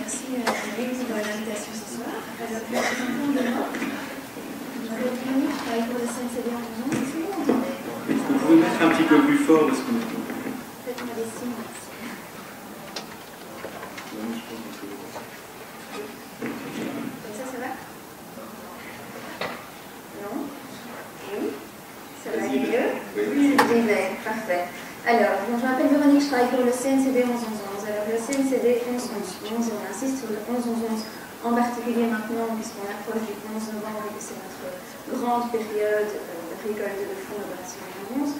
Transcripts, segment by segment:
merci à Julie pour l'invitation ce soir. Alors, je suis demain. Je travaille pour le CNCD en Zonzons. Est-ce que vous m'entendez? Vous pouvez mettre un petit peu plus fort parce que... Faites-moi des signes, merci. Comme ça va? Non? Oui? Ça va aller mieux? Oui. Parfait. Alors, je m'appelle Véronique, je travaille pour le CNCD 11-11-11. Alors, le CNCD 11-11-11, on insiste sur le 11-11-11 en particulier maintenant, puisqu'on approche du 11 novembre et que c'est notre grande période de récolte de fonds d'opération 11.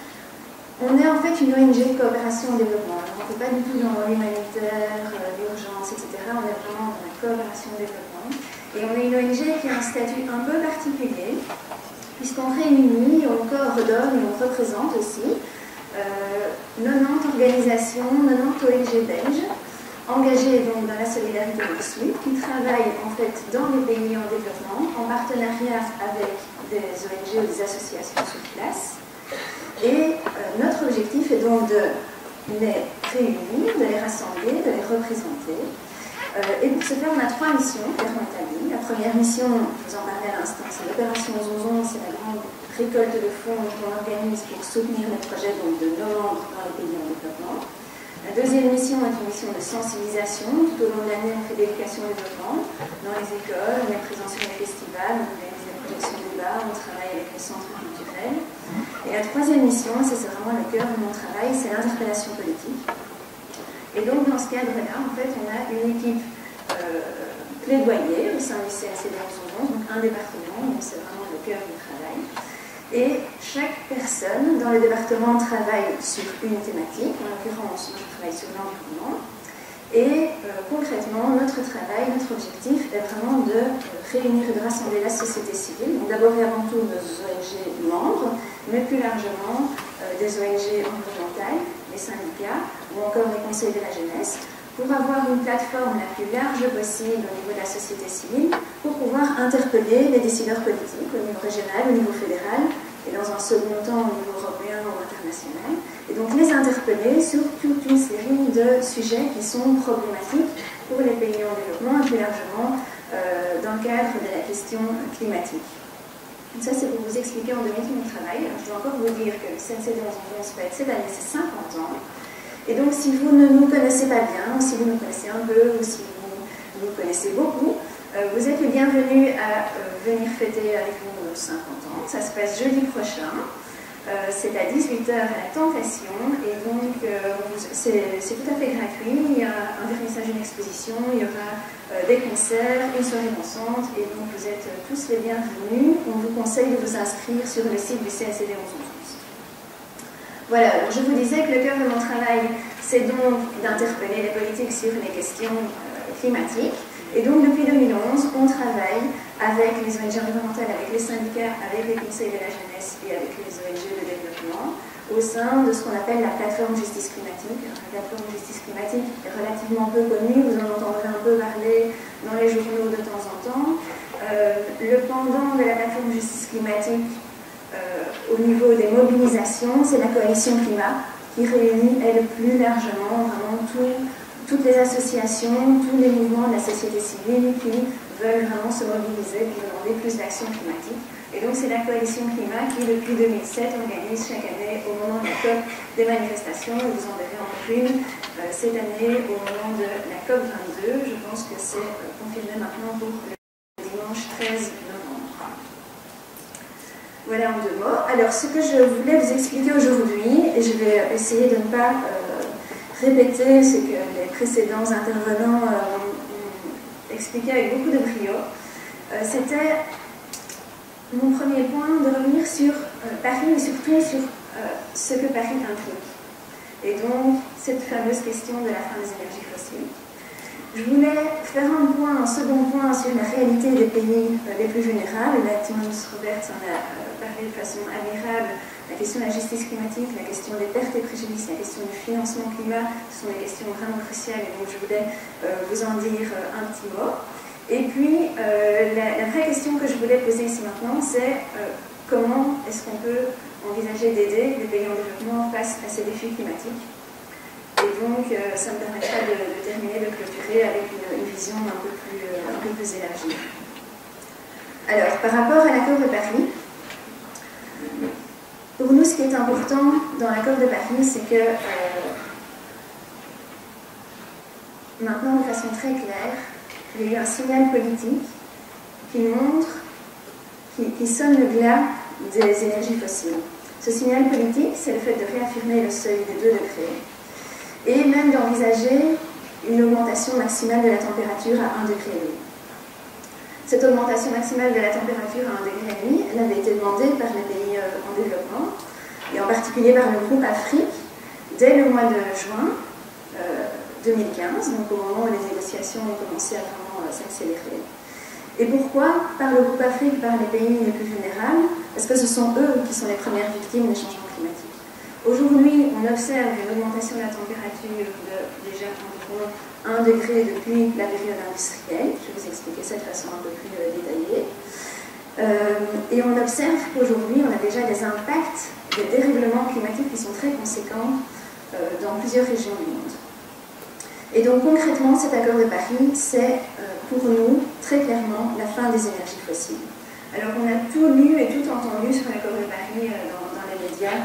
On est en fait une ONG de coopération au développement. Alors, on ne fait pas du tout dans l'humanitaire, l'urgence, etc. On est vraiment dans la coopération au développement. Et on est une ONG qui a un statut un peu particulier, puisqu'on réunit, on coordonne et on représente aussi 90 organisations, 90 ONG belges, engagées donc dans la solidarité du Sud, qui travaillent en fait dans les pays en développement, en partenariat avec des ONG ou des associations sur place. Et notre objectif est donc de les réunir, de les rassembler, de les représenter. Et pour ce faire, on a 3 missions clairement établies. La première mission, je vous en parlais à l'instant, c'est l'opération Zonzon, c'est la grande récolte de fonds qu'on organise pour soutenir les projets donc, de novembre dans les pays en développement. La deuxième mission est une mission de sensibilisation. Tout au long de l'année, on fait de l'éducation et développement dans les écoles, on est présent sur les festivals, on organise des projections de débat, on travaille avec les centres culturels. Et la troisième mission, c'est vraiment le cœur de mon travail, c'est l'interpellation politique. Et donc, dans ce cadre-là, en fait, on a une équipe plaidoyer au sein du CNCD 11-11, donc un département, donc c'est vraiment le cœur du travail. Et chaque personne dans le département travaille sur une thématique. En l'occurrence, moi je travaille sur l'environnement. Et concrètement, notre travail, notre objectif est vraiment de réunir et de rassembler la société civile. Donc d'abord et avant tout nos ONG membres, mais plus largement des ONG environnementales, les syndicats ou encore les conseils de la jeunesse, pour avoir une plateforme la plus large possible au niveau de la société civile, pour pouvoir interpeller les décideurs politiques au niveau régional, au niveau fédéral, et dans un second temps au niveau européen ou international, et donc les interpeller sur toute une série de sujets qui sont problématiques pour les pays en développement et plus largement dans le cadre de la question climatique. Donc ça, c'est pour vous expliquer en 2 minutes mon travail. Alors, je dois encore vous dire que le CNCD 11-11 fête cette année ses 50 ans. Et donc, si vous ne nous connaissez pas bien, ou si vous nous connaissez un peu, ou si vous nous connaissez beaucoup, vous êtes les bienvenus à venir fêter avec nous nos 50 ans. Ça se passe jeudi prochain. C'est à 18h à la Tentation. Et donc, c'est tout à fait gratuit. Il y a un vernissage d'une exposition, il y aura des concerts, une soirée dansante. Et donc, vous êtes tous les bienvenus. On vous conseille de vous inscrire sur le site du CNCD 11-11. Voilà, alors je vous disais que le cœur de mon travail, c'est donc d'interpeller les politiques sur les questions climatiques. Et donc, depuis 2011, on travaille avec les ONG environnementales, avec les syndicats, avec les conseils de la jeunesse et avec les ONG de développement, au sein de ce qu'on appelle la plateforme justice climatique. Alors, la plateforme justice climatique est relativement peu connue, vous en entendrez un peu parler dans les journaux de temps en temps. Le pendant de la plateforme justice climatique, au niveau des mobilisations, c'est la coalition climat qui réunit, elle, plus largement vraiment toutes les associations, tous les mouvements de la société civile qui veulent vraiment se mobiliser pour demander plus d'action climatique. Et donc c'est la coalition climat qui, depuis 2007, organise chaque année au moment de la COP des manifestations, et vous en verrez encore une cette année au moment de la COP 22. Je pense que c'est confirmé maintenant pour le dimanche 13 novembre. Voilà en 2 mots. Alors, ce que je voulais vous expliquer aujourd'hui, et je vais essayer de ne pas répéter ce que les précédents intervenants ont expliqué avec beaucoup de brio, c'était mon premier point de revenir sur Paris, mais surtout sur ce que Paris implique. Et donc, cette fameuse question de la fin des énergies fossiles. Je voulais faire un second point sur la réalité des pays les plus vulnérables. Là, Timothy Roberts en a parlé de façon admirable. La question de la justice climatique, la question des pertes et préjudices, la question du financement climat, ce sont des questions vraiment cruciales et donc je voulais vous en dire un petit mot. Et puis, la vraie question que je voulais poser ici maintenant, c'est comment est-ce qu'on peut envisager d'aider les pays en développement face à ces défis climatiques. Et donc, ça me permettra de terminer, de clôturer avec une vision un peu plus élargie. Alors, par rapport à l'accord de Paris, pour nous, ce qui est important dans l'accord de Paris, c'est que maintenant, de façon très claire, il y a eu un signal politique qui montre, qui sonne le glas des énergies fossiles. Ce signal politique, c'est le fait de réaffirmer le seuil des 2 degrés et même d'envisager une augmentation maximale de la température à 1,5 degré. Cette augmentation maximale de la température à 1,5 degré, elle avait été demandée par les pays en développement, et en particulier par le groupe Afrique, dès le mois de juin 2015, donc au moment où les négociations ont commencé à vraiment s'accélérer. Et pourquoi par le groupe Afrique, par les pays les plus vulnérables? Parce que ce sont eux qui sont les premières victimes des changements climatiques. Aujourd'hui, on observe une augmentation de la température de déjà environ 1 degré depuis la période industrielle. Je vais vous expliquer ça de façon un peu plus détaillée. Et on observe qu'aujourd'hui, on a déjà des impacts des dérèglements climatiques qui sont très conséquents dans plusieurs régions du monde. Et donc concrètement, cet accord de Paris, c'est pour nous très clairement la fin des énergies fossiles. Alors on a tout lu et tout entendu sur l'accord de Paris dans les médias,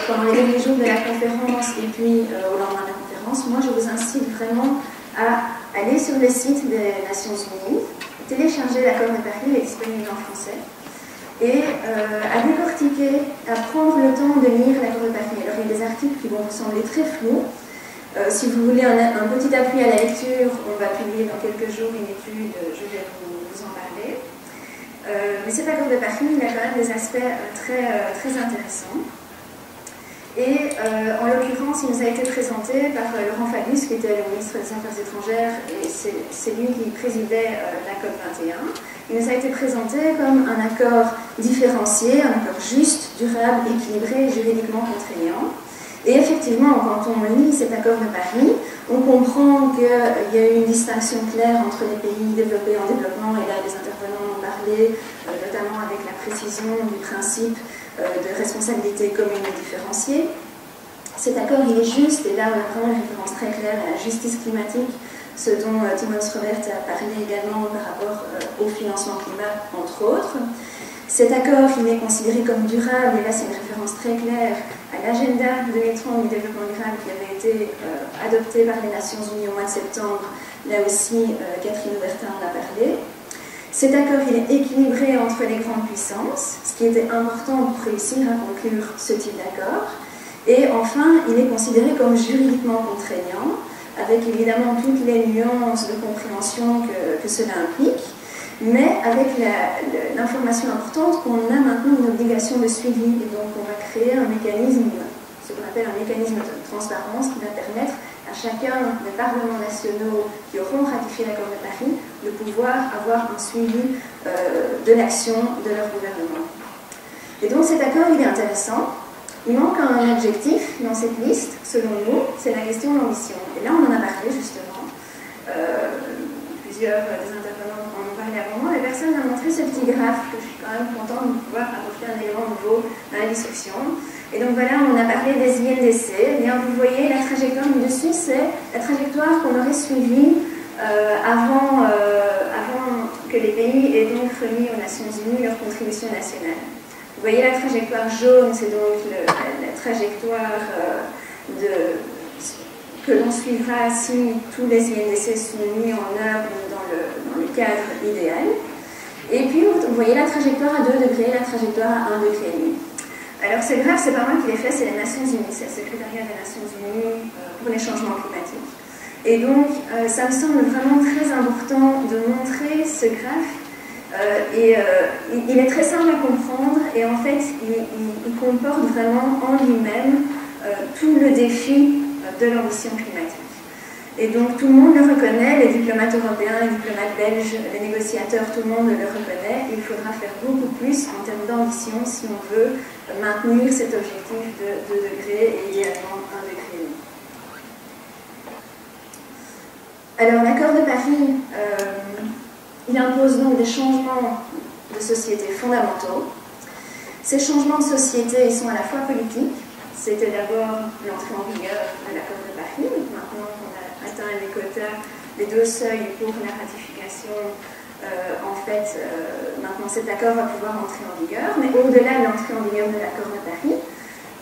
pendant les derniers jours de la conférence et puis au lendemain de la conférence. Moi, je vous incite vraiment à aller sur le site des Nations Unies, télécharger l'accord de Paris, il est disponible en français, et à décortiquer, à prendre le temps de lire l'accord de Paris. Alors il y a des articles qui vont vous sembler très flous. Si vous voulez un petit appui à la lecture, on va publier dans quelques jours une étude, je vais vous en parler. Mais cet accord de Paris, il a quand même des aspects très intéressants. Et en l'occurrence, il nous a été présenté par Laurent Fabius, qui était le ministre des Affaires étrangères, et c'est lui qui présidait la COP21. Il nous a été présenté comme un accord différencié, un accord juste, durable, équilibré et juridiquement contraignant. Et effectivement, quand on lit cet accord de Paris, on comprend qu'il y a une distinction claire entre les pays développés et en développement, et là les intervenants ont parlé, notamment avec la précision du principe de responsabilité commune et différenciée. Cet accord, il est juste, et là on a vraiment une référence très claire à la justice climatique, ce dont Timon Robert a parlé également par rapport au financement climat, entre autres. Cet accord, il est considéré comme durable, et là c'est une référence très claire à l'agenda 2030 du développement durable qui avait été adopté par les Nations Unies au mois de septembre. Là aussi, Catherine Aubertin en a parlé. Cet accord, il est équilibré entre les grandes puissances, ce qui était important pour réussir à conclure ce type d'accord. Et enfin, il est considéré comme juridiquement contraignant, avec évidemment toutes les nuances de compréhension que cela implique, mais avec l'information importante qu'on a maintenant une obligation de suivi, et donc on va créer un mécanisme, ce qu'on appelle un mécanisme de transparence, qui va permettre à chacun des parlements nationaux qui auront ratifié l'accord de Paris de pouvoir avoir un suivi de l'action de leur gouvernement. Et donc cet accord, il est intéressant. Il manque un objectif dans cette liste, selon nous, c'est la question de l'ambition. Et là, on en a parlé justement. Plusieurs des intervenants en ont parlé avant moi. Et personne n'a montré ce petit graphe que je suis quand même contente de pouvoir apporter un élément nouveau dans la discussion. Et donc voilà, on a parlé des INDC. Et bien, vous voyez, la trajectoire du dessus, c'est la trajectoire qu'on aurait suivie avant que les pays aient donc remis aux Nations Unies leur contribution nationale. Vous voyez la trajectoire jaune, c'est donc la trajectoire que l'on suivra si tous les INDC sont mis en œuvre dans le cadre idéal. Et puis vous voyez la trajectoire à 2 degrés, la trajectoire à 1,5 degré. Alors c'est grave, c'est pas moi qui l'ai fait, c'est les Nations Unies, c'est le secrétariat des Nations Unies pour les changements climatiques. Et donc ça me semble vraiment très important de montrer ce graphe. Il est très simple à comprendre et en fait il comporte vraiment en lui-même tout le défi de l'ambition climatique. Et donc tout le monde le reconnaît, les diplomates européens, les diplomates belges, les négociateurs, tout le monde le reconnaît. Il faudra faire beaucoup plus en termes d'ambition si on veut maintenir cet objectif de 2 degrés et idéalement 1,5 degré. Alors l'accord de Paris, il impose donc des changements de société fondamentaux. Ces changements de société, ils sont à la fois politiques. C'était d'abord l'entrée en vigueur de l'accord de Paris. Maintenant qu'on a atteint les quotas quota, les 2 seuils pour la ratification, maintenant cet accord va pouvoir entrer en vigueur, mais au-delà de l'entrée en vigueur de l'accord de Paris,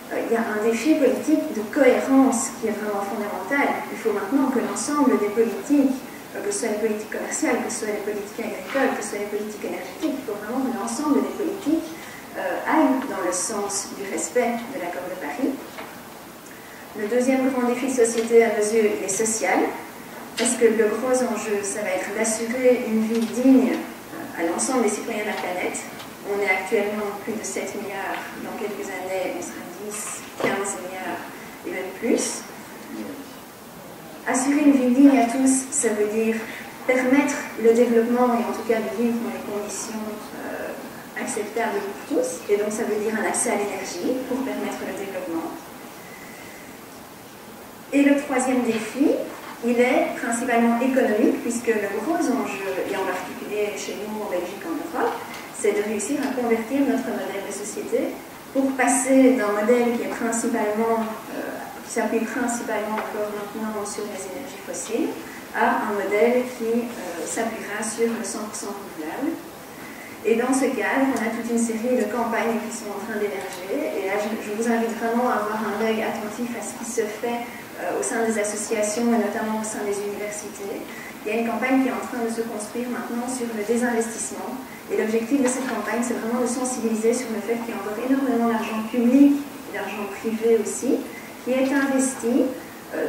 il y a un défi politique de cohérence qui est vraiment fondamental. Il faut maintenant que l'ensemble des politiques, que ce soit les politiques commerciales, que ce soit les politiques agricoles, que ce soit les politiques énergétiques, il faut vraiment que l'ensemble des politiques aillent dans le sens du respect de l'accord de Paris. Le deuxième grand défi de société à nos yeux, il est social, parce que le gros enjeu, ça va être d'assurer une vie digne à l'ensemble des citoyens de la planète. On est actuellement plus de 7 milliards, dans quelques années, on sera 10, 15 milliards et même plus. Assurer une vie digne à tous, ça veut dire permettre le développement et en tout cas de vivre dans les conditions acceptables pour tous. Et donc ça veut dire un accès à l'énergie pour permettre le développement. Et le troisième défi, il est principalement économique, puisque le gros enjeu, et en particulier chez nous en Belgique, en Europe, c'est de réussir à convertir notre modèle de société pour passer d'un modèle qui est principalement, qui s'appuie principalement encore maintenant sur les énergies fossiles, à un modèle qui s'appuiera sur le 100% renouvelable. Et dans ce cadre, on a toute une série de campagnes qui sont en train d'émerger. Et là, je vous invite vraiment à avoir un œil attentif à ce qui se fait au sein des associations et notamment au sein des universités. Il y a une campagne qui est en train de se construire maintenant sur le désinvestissement. Et l'objectif de cette campagne, c'est vraiment de sensibiliser sur le fait qu'il y a encore énormément d'argent public et d'argent privé aussi, qui est investi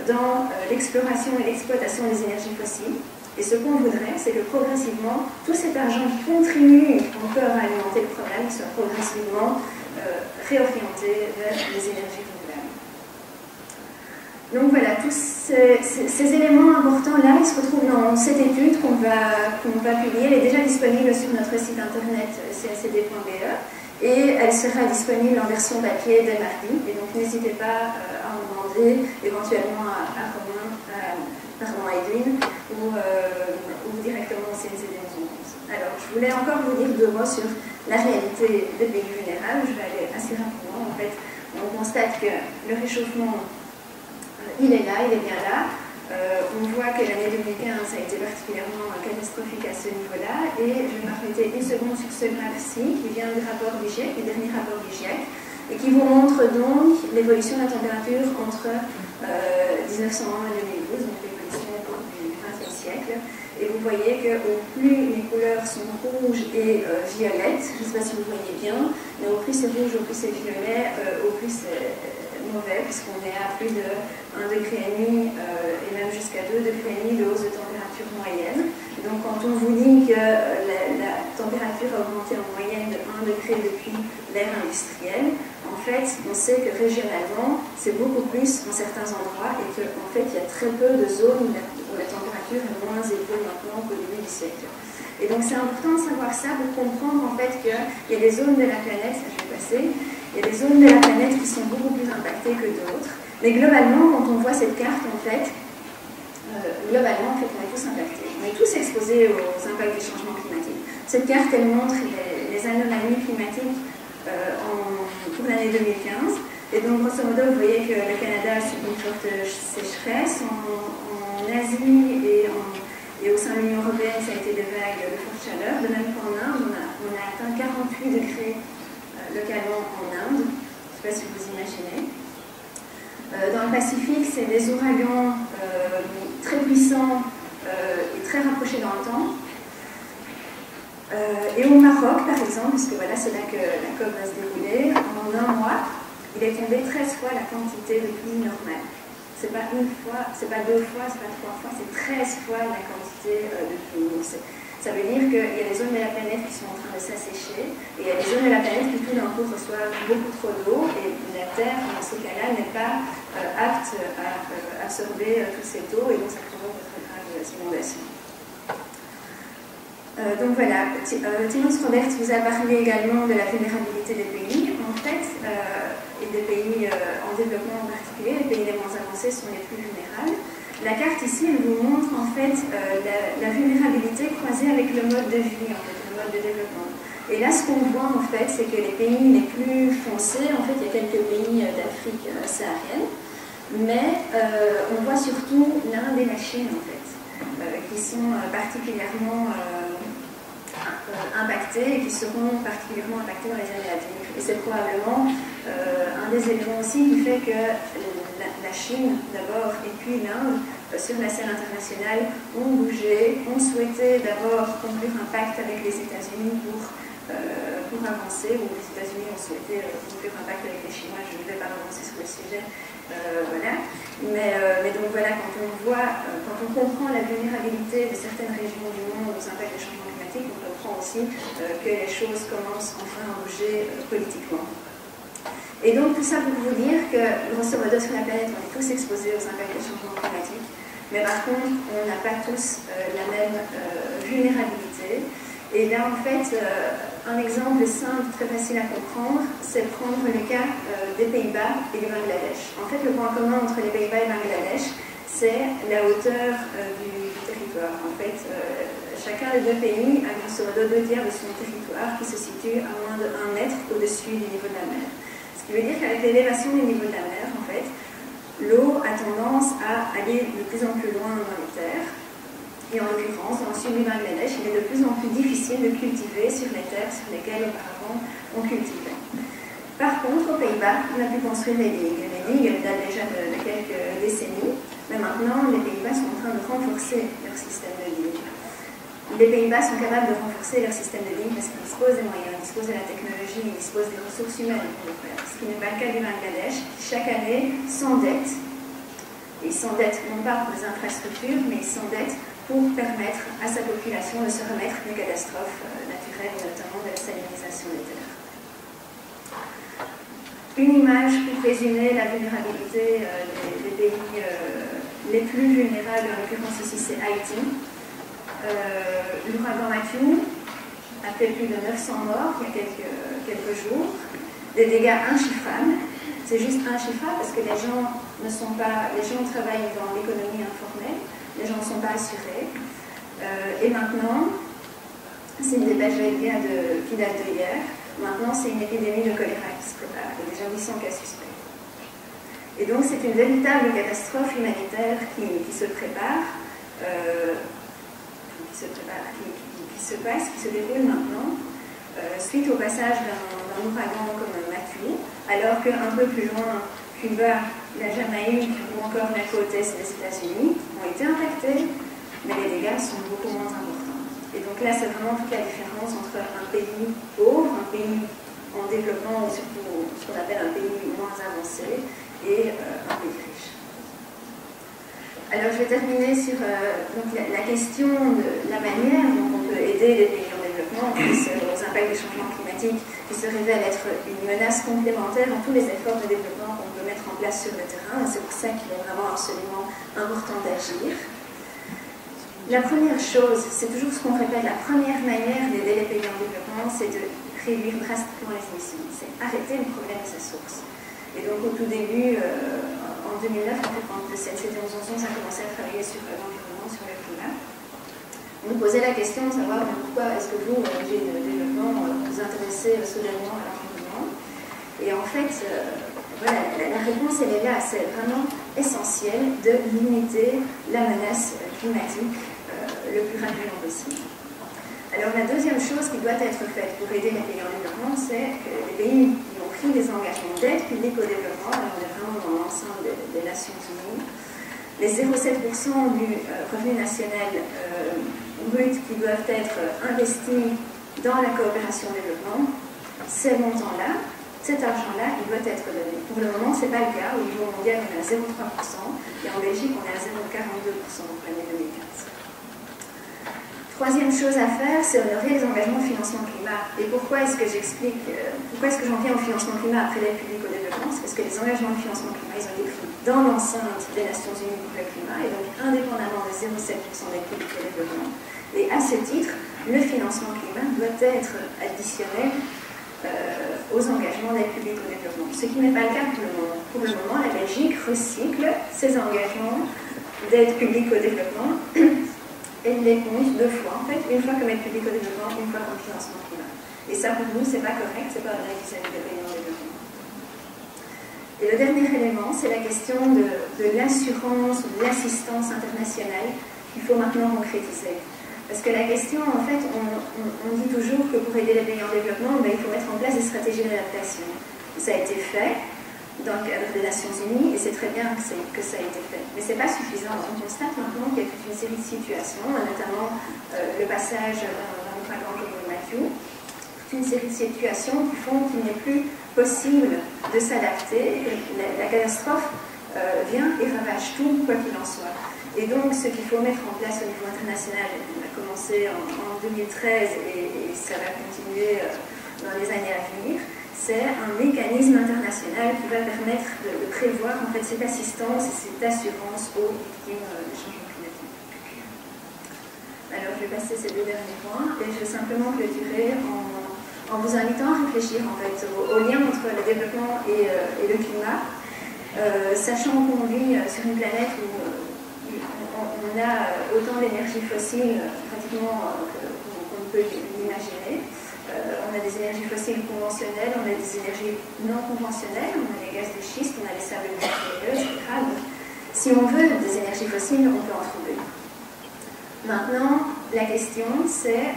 dans l'exploration et l'exploitation des énergies fossiles. Et ce qu'on voudrait, c'est que progressivement, tout cet argent qui contribue encore à alimenter le problème soit progressivement réorienté vers les énergies renouvelables. Donc voilà, tous ces éléments importants-là, ils se retrouvent dans cette étude qu'on va publier. Elle est déjà disponible sur notre site internet cscd.be et elle sera disponible en version papier dès mardi. Et donc n'hésitez pas à en demander éventuellement à Edwin ou directement au CNCD 1111. Alors, je voulais encore vous dire 2 mots sur la réalité des pays vulnérables. Je vais aller assez rapidement. En fait, on constate que le réchauffement il est là, il est bien là. On voit que l'année 2015 a été particulièrement catastrophique à ce niveau-là. Et je vais m'arrêter une seconde sur ce graphe-ci qui vient du rapport du GIEC, du dernier rapport du GIEC, et qui vous montre donc l'évolution de la température entre 1901 et 2012, donc l'évolution du XXe siècle. Et vous voyez qu'au plus les couleurs sont rouges et violettes, je ne sais pas si vous voyez bien, mais au plus c'est rouge, au plus c'est violet, au plus c'est mauvais, puisqu'on est à plus de 1,5 degré et même jusqu'à 2,5 degrés de hausse de température moyenne. Donc quand on vous dit que la température a augmenté en moyenne de 1 degré depuis l'ère industrielle, en fait, on sait que régionalement, c'est beaucoup plus en certains endroits et qu'en fait, il y a très peu de zones où la température est moins élevée maintenant qu'au début du siècle. Et donc, c'est important de savoir ça pour comprendre en fait qu'il y a des zones de la planète, ça je vais passer, il y a des zones de la planète qui sont beaucoup plus impactées que d'autres. Mais globalement, quand on voit cette carte, en fait, globalement, en fait, on est tous impactés. On est tous exposés aux impacts du changement climatique. Cette carte, elle montre les anomalies climatiques pour l'année 2015. Et donc, grosso modo, vous voyez que le Canada a subi une forte sécheresse. En Asie et au sein de l'Union européenne, ça a été des vagues de forte chaleur. De même qu'en Inde, on a atteint 48 degrés localement en Inde. Je ne sais pas si vous imaginez. Dans le Pacifique, c'est des ouragans très puissants et très rapprochés dans le temps. Et au Maroc, par exemple, puisque voilà, c'est là que la COP va se dérouler, en un mois, il est tombé 13 fois la quantité de pluie normale. C'est pas une fois, c'est pas 2 fois, c'est pas 3 fois, c'est 13 fois la quantité de pluie. Ça veut dire qu'il y a des zones de la planète qui sont en train de s'assécher, et il y a des zones de la planète qui tout d'un coup reçoivent beaucoup trop d'eau, et la Terre, dans ce cas-là, n'est pas apte à absorber toute cette eau, et donc ça provoque de très graves inondations. Donc voilà, Timothy Roberts vous a parlé également de la vulnérabilité des pays. En fait, et des pays en développement en particulier, les pays les moins avancés sont les plus vulnérables. La carte ici, elle vous montre en fait la vulnérabilité croisée avec le mode de vie, en fait, le mode de développement. Et là, ce qu'on voit en fait, c'est que les pays les plus foncés, en fait, il y a quelques pays d'Afrique saharienne, mais on voit surtout l'Inde et la Chine en fait. qui sont particulièrement impactés et qui seront particulièrement impactés dans les années à venir. Et c'est probablement un des éléments aussi qui fait que la Chine d'abord et puis l'Inde sur la scène internationale ont bougé, ont souhaité d'abord conclure un pacte avec les États-Unis pour avancer, ou les États-Unis ont souhaité conclure un pacte avec les Chinois. Je ne vais pas avancer sur le sujet, voilà. Mais donc voilà, quand on voit, quand on comprend la vulnérabilité de certaines régions du monde aux impacts des changements climatiques, on comprend aussi que les choses commencent enfin à bouger politiquement. Et donc tout ça pour vous dire que, grosso modo, sur la planète, on est tous exposés aux impacts des changements climatiques, mais par contre, on n'a pas tous la même vulnérabilité. Et là, en fait, un exemple simple, très facile à comprendre, c'est prendre le cas des Pays-Bas et du Bangladesh. En fait, le point commun entre les Pays-Bas et le Bangladesh, c'est la hauteur du territoire. En fait, chacun des deux pays a grosso modo 2 tiers de son territoire qui se situe à moins de 1 mètre au-dessus du niveau de la mer. Ce qui veut dire qu'avec l'élévation du niveau de la mer, en fait, l'eau a tendance à aller de plus en plus loin dans les terres. Et en l'occurrence, dans le sud du Bangladesh, il est de plus en plus difficile de cultiver sur les terres sur lesquelles auparavant on cultivait. Par contre, aux Pays-Bas, on a pu construire des digues. Les digues datent déjà de quelques décennies, mais maintenant, les Pays-Bas sont en train de renforcer leur système de digues. Les Pays-Bas sont capables de renforcer leur système de digues parce qu'ils disposent des moyens, ils disposent de la technologie, ils disposent des ressources humaines pour le faire. Ce qui n'est pas le cas du Bangladesh, qui chaque année s'endette. Ils s'endettent non pas pour les infrastructures, mais ils s'endettent pour permettre à sa population de se remettre des catastrophes naturelles, notamment de la salinisation des terres. Une image pour résumer la vulnérabilité des pays les plus vulnérables, en l'occurrence ici c'est Haïti. L'ouragan Matthew a fait plus de 900 morts il y a quelques jours, des dégâts inchiffrables. C'est juste inchiffrable parce que les gens travaillent dans l'économie informelle. Les gens ne sont pas assurés. Et maintenant, c'est une dépêche qui date de hier. Maintenant, c'est une épidémie de choléra qui se prépare. Il y a déjà 800 cas suspects. Et donc, c'est une véritable catastrophe humanitaire qui se prépare, qui se passe, qui se déroule maintenant, suite au passage d'un ouragan comme Matthew, alors qu'un peu plus loin, Cuba, la Jamaïque ou encore la côte est des États-Unis ont été impactés, mais les dégâts sont beaucoup moins importants. Et donc là, c'est vraiment toute la différence entre un pays pauvre, un pays en développement, ou surtout ce qu'on appelle un pays moins avancé, et un pays riche. Alors je vais terminer sur donc la question de la manière dont on peut aider les pays en développement aux impacts des changements climatiques qui se révèlent être une menace complémentaire à tous les efforts de développement qu'on peut mettre en place sur le terrain. C'est pour ça qu'il est vraiment absolument important d'agir. La première chose, c'est toujours ce qu'on répète, la première manière d'aider les pays en développement, c'est de réduire drastiquement les émissions, c'est arrêter le problème à sa source. Et donc au tout début, en 2009, quand le CNCD 1111 a commencé à travailler sur l'environnement, sur le climat, on nous posait la question de savoir pourquoi est-ce que vous, ONG de développement, vous intéressez soudainement à l'environnement. Et en fait, voilà, la réponse elle est là, c'est vraiment essentiel de limiter la menace climatique le plus rapidement possible. Alors la deuxième chose qui doit être faite pour aider les pays en développement, c'est que les pays qui ont pris des engagements d'aide publique au développement, alors on est vraiment dans l'ensemble des Nations Unies, les 0,7% du revenu national brut qui doivent être investis dans la coopération au développement, ces montants-là, cet argent-là, il doit être donné. Pour le moment, ce n'est pas le cas. Au niveau mondial, on est à 0,3% et en Belgique, on est à 0,42% pour l'année 2015. Troisième chose à faire, c'est honorer les engagements de financement climat. Et pourquoi est-ce que pourquoi est-ce que j'en viens au financement climat après l'aide publique au développement? C'est parce que les engagements de financement climat, ils ont été pris dans l'enceinte des Nations Unies pour le climat, et donc indépendamment de 0,7% d'aide publique au développement. Et à ce titre, le financement climat doit être additionnel aux engagements d'aide publique au développement. Ce qui n'est pas le cas pour le moment. Pour le moment, la Belgique recycle ses engagements d'aide publique au développement. Elle les compte 2 fois, en fait, une fois comme aide publique au développement, une fois comme financement climat. Et ça, pour nous, c'est pas correct, c'est pas vrai vis-à-vis des pays en développement. Et le dernier élément, c'est la question de l'assurance, de l'assistance internationale qu'il faut maintenant concrétiser. Parce que la question, en fait, on dit toujours que pour aider les pays en développement, il faut mettre en place des stratégies d'adaptation. Ça a été fait dans le cadre des Nations Unies, et c'est très bien que ça a été fait. Mais ce n'est pas suffisant. On constate maintenant qu'il y a toute une série de situations, notamment le passage dans le printemps comme Matthew, toute une série de situations qui font qu'il n'est plus possible de s'adapter. La catastrophe vient et ravage tout, quoi qu'il en soit. Et donc, ce qu'il faut mettre en place au niveau international, on a commencé en 2013 et ça va continuer dans les années à venir, c'est un mécanisme international qui va permettre de prévoir en fait cette assistance et cette assurance aux victimes des changements climatiques. Alors, je vais passer ces deux derniers points et je vais simplement clôturer en vous invitant à réfléchir en fait au lien entre le développement et le climat, sachant qu'on vit sur une planète où on a autant d'énergie fossile pratiquement qu'on peut l'imaginer. On a des énergies fossiles conventionnelles, on a des énergies non conventionnelles, on a les gaz de schiste, on a les sables minéraux, etc. Donc, si on veut des énergies fossiles, on peut en trouver. Maintenant, la question c'est,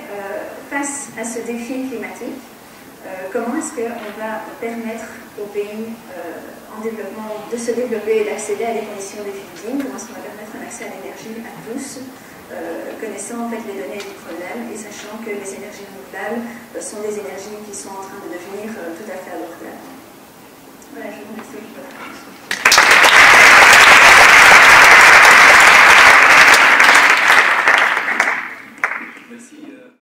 face à ce défi climatique, comment est-ce qu'on va permettre aux pays en développement de se développer et d'accéder à des conditions de vie dignes? Comment est-ce qu'on va permettre un accès à l'énergie à tous, connaissant en fait les données du problème et sachant que les énergies renouvelables sont des énergies qui sont en train de devenir tout à fait abordables. Voilà, je vous remercie pour votre attention.